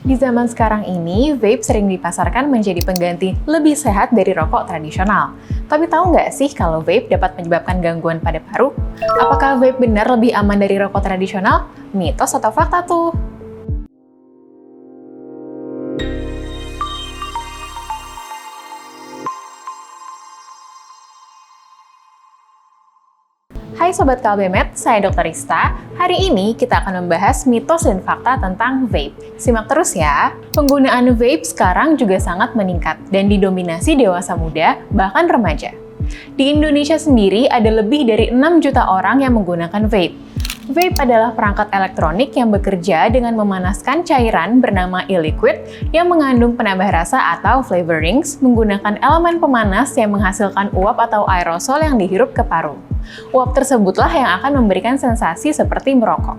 Di zaman sekarang ini, vape sering dipasarkan menjadi pengganti lebih sehat dari rokok tradisional. Tapi tahu nggak sih kalau vape dapat menyebabkan gangguan pada paru? Apakah vape benar lebih aman dari rokok tradisional? Mitos atau fakta tuh? Hai Sobat KLBMed, saya Dr. Rista. Hari ini kita akan membahas mitos dan fakta tentang vape. Simak terus ya. Penggunaan vape sekarang juga sangat meningkat dan didominasi dewasa muda, bahkan remaja. Di Indonesia sendiri ada lebih dari 6 juta orang yang menggunakan vape. Vape adalah perangkat elektronik yang bekerja dengan memanaskan cairan bernama e-liquid yang mengandung penambah rasa atau flavorings menggunakan elemen pemanas yang menghasilkan uap atau aerosol yang dihirup ke paru. Uap tersebutlah yang akan memberikan sensasi seperti merokok.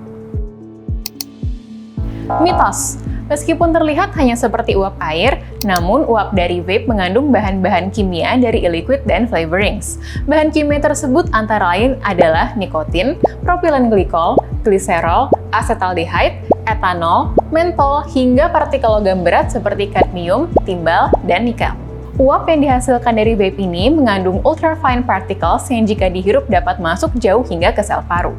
Mitos. Meskipun terlihat hanya seperti uap air, namun uap dari vape mengandung bahan-bahan kimia dari e-liquid dan flavorings. Bahan kimia tersebut antara lain adalah nikotin, propilen glikol, gliserol, asetaldehyde, etanol, mentol, hingga partikel logam berat seperti kadmium, timbal, dan nikel. Uap yang dihasilkan dari vape ini mengandung ultrafine particles yang jika dihirup dapat masuk jauh hingga ke sel paru.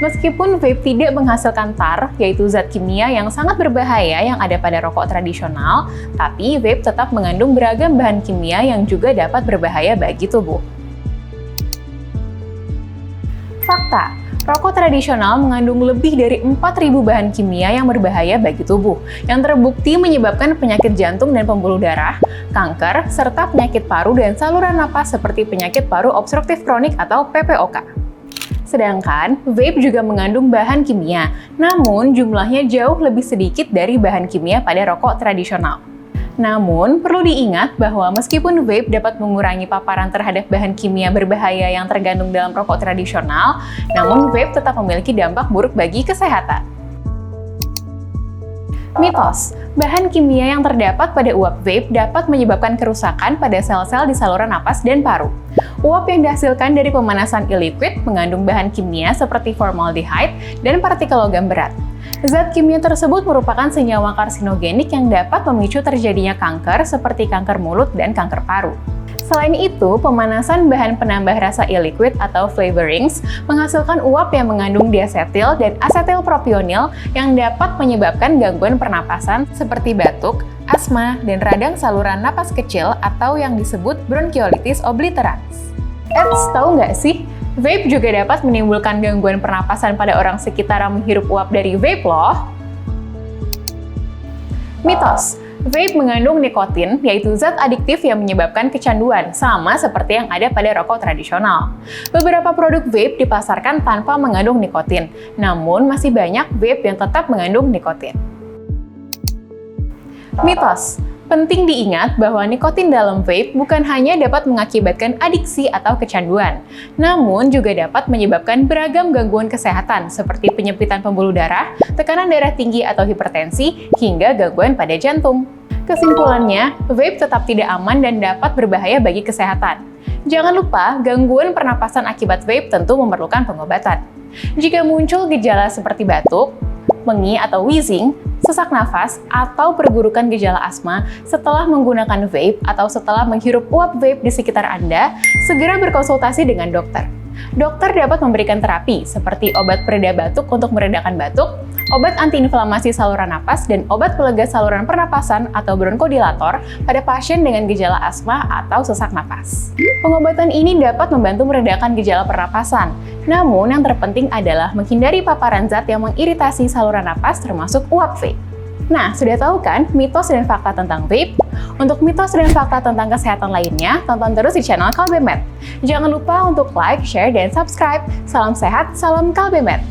Meskipun vape tidak menghasilkan tar, yaitu zat kimia yang sangat berbahaya yang ada pada rokok tradisional, tapi vape tetap mengandung beragam bahan kimia yang juga dapat berbahaya bagi tubuh. Fakta. Rokok tradisional mengandung lebih dari 4.000 bahan kimia yang berbahaya bagi tubuh, yang terbukti menyebabkan penyakit jantung dan pembuluh darah, kanker, serta penyakit paru dan saluran napas seperti penyakit paru obstruktif kronik atau PPOK. Sedangkan, vape juga mengandung bahan kimia, namun jumlahnya jauh lebih sedikit dari bahan kimia pada rokok tradisional. Namun, perlu diingat bahwa meskipun vape dapat mengurangi paparan terhadap bahan kimia berbahaya yang tergandung dalam rokok tradisional, namun vape tetap memiliki dampak buruk bagi kesehatan. Mitos. Bahan kimia yang terdapat pada uap vape dapat menyebabkan kerusakan pada sel-sel di saluran napas dan paru. Uap yang dihasilkan dari pemanasan e-liquid mengandung bahan kimia seperti formaldehyde dan partikel logam berat. Zat kimia tersebut merupakan senyawa karsinogenik yang dapat memicu terjadinya kanker seperti kanker mulut dan kanker paru. Selain itu, pemanasan bahan penambah rasa e-liquid atau flavorings menghasilkan uap yang mengandung diasetil dan asetilpropionil yang dapat menyebabkan gangguan pernapasan seperti batuk, asma, dan radang saluran napas kecil atau yang disebut bronkiolitis obliterans. Tahu nggak sih? Vape juga dapat menimbulkan gangguan pernapasan pada orang sekitar yang menghirup uap dari vape loh. Mitos. Vape mengandung nikotin, yaitu zat adiktif yang menyebabkan kecanduan, sama seperti yang ada pada rokok tradisional. Beberapa produk vape dipasarkan tanpa mengandung nikotin, namun masih banyak vape yang tetap mengandung nikotin. Mitos. Penting diingat bahwa nikotin dalam vape bukan hanya dapat mengakibatkan adiksi atau kecanduan, namun juga dapat menyebabkan beragam gangguan kesehatan seperti penyempitan pembuluh darah, tekanan darah tinggi atau hipertensi, hingga gangguan pada jantung. Kesimpulannya, vape tetap tidak aman dan dapat berbahaya bagi kesehatan. Jangan lupa, gangguan pernapasan akibat vape tentu memerlukan pengobatan. Jika muncul gejala seperti batuk, mengi atau wheezing, sesak nafas, atau perburukan gejala asma setelah menggunakan vape atau setelah menghirup uap vape di sekitar Anda, segera berkonsultasi dengan dokter. Dokter dapat memberikan terapi seperti obat pereda batuk untuk meredakan batuk, obat antiinflamasi saluran napas, dan obat pelega saluran pernapasan atau bronkodilator pada pasien dengan gejala asma atau sesak napas. Pengobatan ini dapat membantu meredakan gejala pernapasan, namun yang terpenting adalah menghindari paparan zat yang mengiritasi saluran napas termasuk uap vape. Nah, sudah tahu kan mitos dan fakta tentang vape? Untuk mitos dan fakta tentang kesehatan lainnya, tonton terus di channel KLBMed. Jangan lupa untuk like, share, dan subscribe. Salam sehat, salam KLBMed.